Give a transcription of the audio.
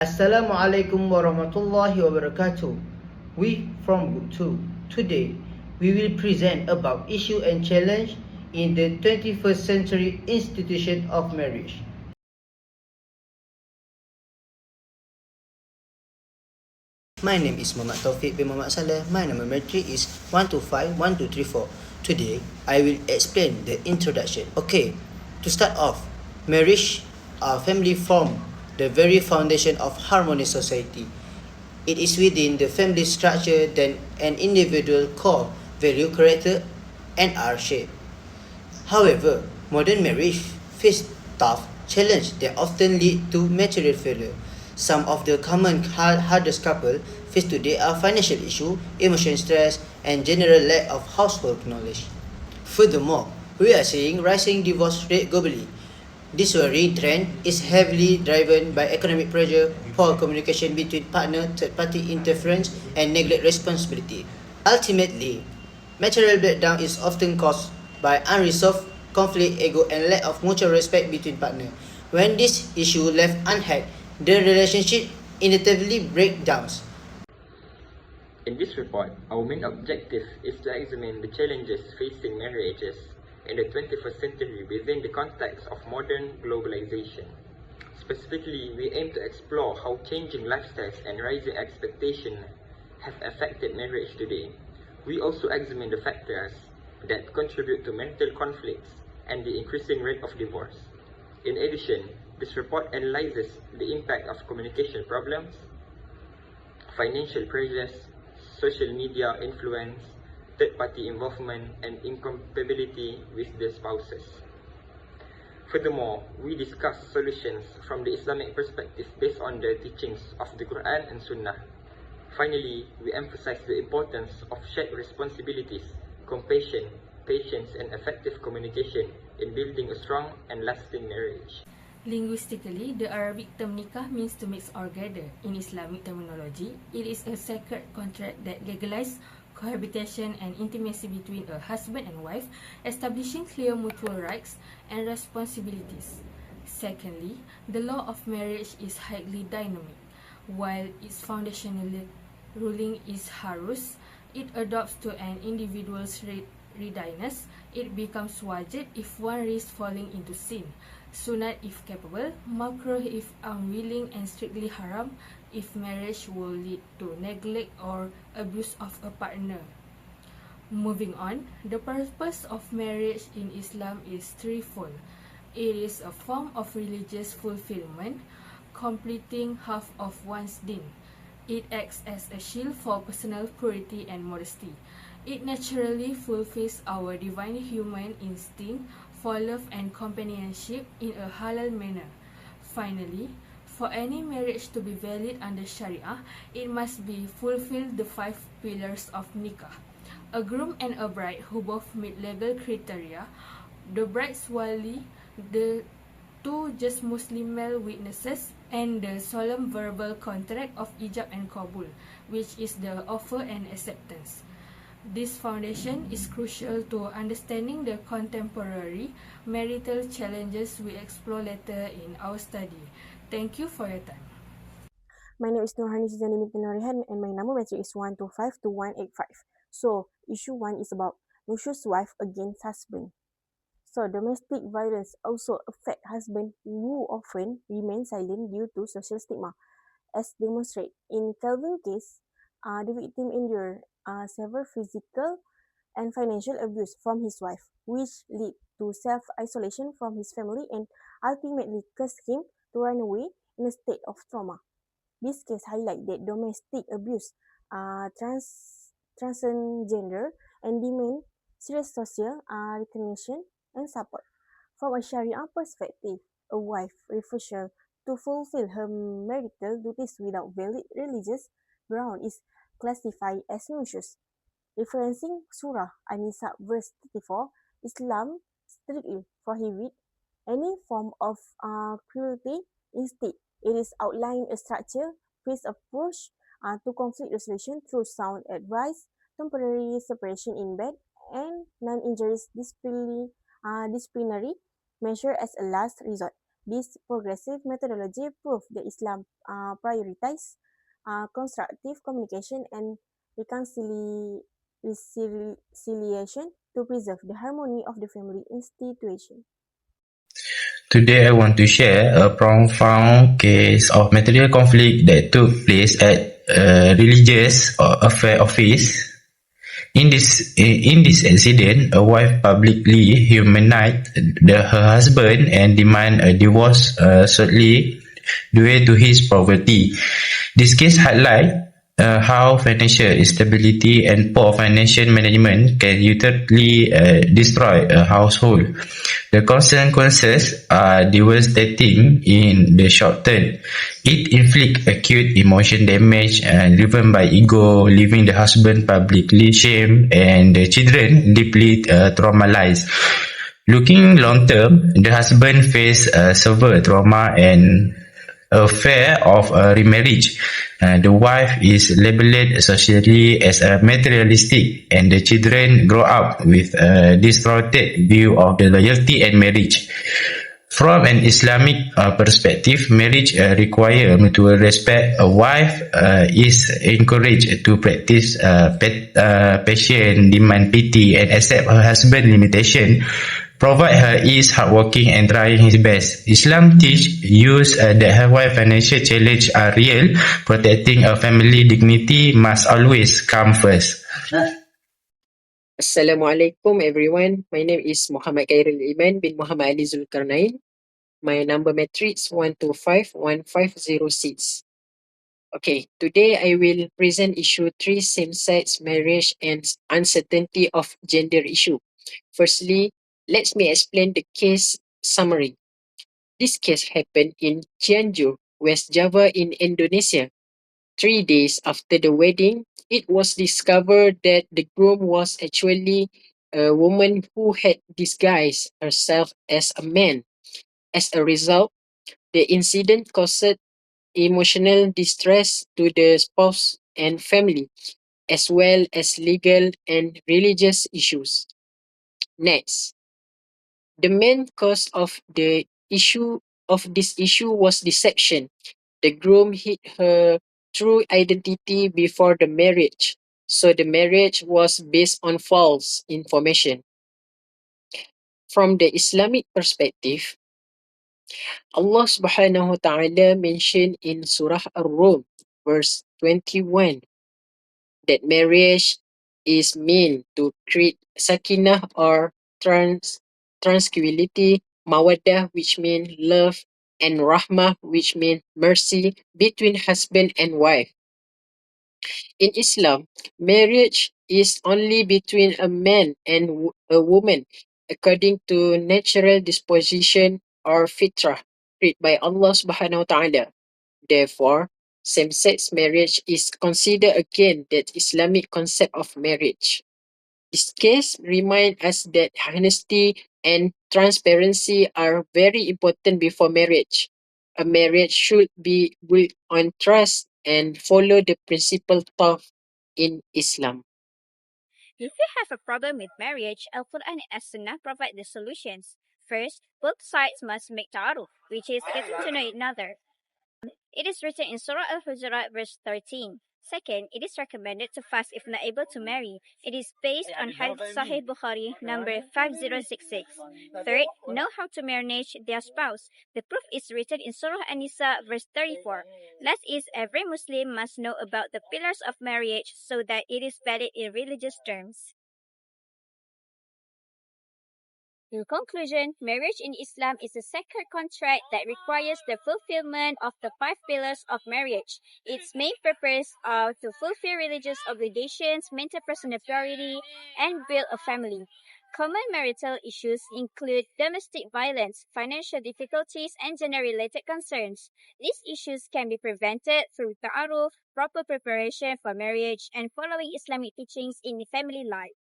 Assalamualaikum warahmatullahi wabarakatuh. We from Group 2. Today, we will present about issue and challenge in the 21st century institution of marriage. My name is Muhammad Taufik bin Muhammad Saleh. My number metric is 1251234. Today, I will explain the introduction. Okay, to start off, marriage are family form the very foundation of harmonious society. It is within the family structure that an individual core value, character, and are shaped. However, modern marriage face tough challenges that often lead to material failure. Some of the common hardest couple face today are financial issue, emotional stress, and general lack of household knowledge. Furthermore, we are seeing rising divorce rate globally. This worrying trend is heavily driven by economic pressure, poor communication between partner, third-party interference, and neglect responsibility. Ultimately, material breakdown is often caused by unresolved conflict, ego, and lack of mutual respect between partners. When this issue left unhacked, the relationship inevitably breaks down. In this report, our main objective is to examine the challenges facing marriages in the 21st century within the context of modern globalization. Specifically, we aim to explore how changing lifestyles and rising expectations have affected marriage today. We also examine the factors that contribute to marital conflicts and the increasing rate of divorce. In addition, this report analyzes the impact of communication problems, financial pressures, social media influence, third-party involvement, and incompatibility with the spouses. Furthermore, we discuss solutions from the Islamic perspective based on the teachings of the Quran and Sunnah. Finally, we emphasize the importance of shared responsibilities, compassion, patience, and effective communication in building a strong and lasting marriage. Linguistically, the Arabic term nikah means to mix or gather. In Islamic terminology, it is a sacred contract that legalizes cohabitation and intimacy between a husband and wife, establishing clear mutual rights and responsibilities. Secondly, the law of marriage is highly dynamic. While its foundational ruling is harus, it adopts to an individual's readiness. It becomes wajib if one risks falling into sin, sunat if capable, makruh if unwilling, and strictly haram if marriage will lead to neglect or abuse of a partner. Moving on, the purpose of marriage in Islam is threefold. It is a form of religious fulfillment, completing half of one's deen. It acts as a shield for personal purity and modesty. It naturally fulfills our divine human instinct for love and companionship in a halal manner. Finally, for any marriage to be valid under Sharia, it must be fulfill the 5 pillars of nikah. A groom and a bride who both meet legal criteria, the bride's wali, the 2 just Muslim male witnesses, and the solemn verbal contract of ijab and qabul, which is the offer and acceptance. This foundation is crucial to understanding the contemporary marital challenges we explore later in our study. Thank you for your time. My name is Nurhani Zizani Norihan and my number metric is 1252185. So, issue 1 is about nushuz wife against husband. So, domestic violence also affect husband who often remain silent due to social stigma. As demonstrated in Calvin case, the victim endured severe physical and financial abuse from his wife, which led to self-isolation from his family and ultimately caused him to run away in a state of trauma. This case highlights that domestic abuse transcends gender and demand serious social recognition and support. From a Sharia perspective, a wife refusal to fulfill her marital duties without valid religious ground is classified as nushuz. Referencing Surah An-Nisa verse 34, Islam strictly prohibits any form of cruelty. Instead, it is outlined a structure-based approach to conflict resolution through sound advice, temporary separation in bed, and non-injurious disciplinary measure as a last resort. This progressive methodology proved that Islam prioritizes constructive communication and reconciliation to preserve the harmony of the family institution. Today I want to share a profound case of material conflict that took place at a religious affair office. In this incident, a wife publicly humanized her husband and demanded a divorce shortly due to his poverty. This case highlights how financial instability and poor financial management can utterly destroy a household. The consequences are devastating in the short term. It inflicts acute emotion damage driven by ego, leaving the husband publicly shamed and the children deeply traumatized. Looking long term, the husband faced severe trauma and a fear of remarriage. The wife is labeled socially as materialistic, and the children grow up with a distorted view of the loyalty and marriage. From an Islamic perspective, marriage requires mutual respect. A wife is encouraged to practice patience, demand pity, and accept her husband's limitation. Provide her is hardworking and trying his best. Islam use that her wife financial challenges are real. Protecting a family dignity must always come first. Assalamualaikum everyone. My name is Muhammad Khairul Iman bin Muhammad Ali Zulkarnain. My number matrix 1251506. Okay, today I will present issue 3, same-sex marriage and uncertainty of gender issue. Firstly, let me explain the case summary. This case happened in Cianjur, West Java in Indonesia. 3 days after the wedding, it was discovered that the groom was actually a woman who had disguised herself as a man. As a result, the incident caused emotional distress to the spouse and family, as well as legal and religious issues. Next, the main cause of this issue was deception. The groom hid her true identity before the marriage, so the marriage was based on false information. From the Islamic perspective, Allah subhanahu wa ta'ala mentioned in Surah Ar-Rum, verse 21, that marriage is meant to create sakinah or tranquility, mawaddah, which means love, and rahmah, which means mercy, between husband and wife. In Islam, marriage is only between a man and a woman according to natural disposition or fitrah created by Allah subhanahu wa ta'ala. Therefore, same-sex marriage is considered again the Islamic concept of marriage. This case reminds us that honesty and transparency are very important before marriage. A marriage should be built on trust and follow the principle taught in Islam. If you have a problem with marriage, Al-Quran and As-Sunnah provide the solutions. First, both sides must make ta'aruf, which is getting to know another. It is written in Surah Al-Hujurat verse 13. Second, it is recommended to fast if not able to marry. It is based on Hadith Sahih Bukhari number 5066. Third, know how to manage their spouse. The proof is written in Surah An-Nisa verse 34. Last is every Muslim must know about the pillars of marriage so that it is valid in religious terms. In conclusion, marriage in Islam is a sacred contract that requires the fulfillment of the 5 pillars of marriage. Its main purpose are to fulfill religious obligations, maintain personal purity, and build a family. Common marital issues include domestic violence, financial difficulties, and gender-related concerns. These issues can be prevented through ta'aruf, proper preparation for marriage, and following Islamic teachings in family life.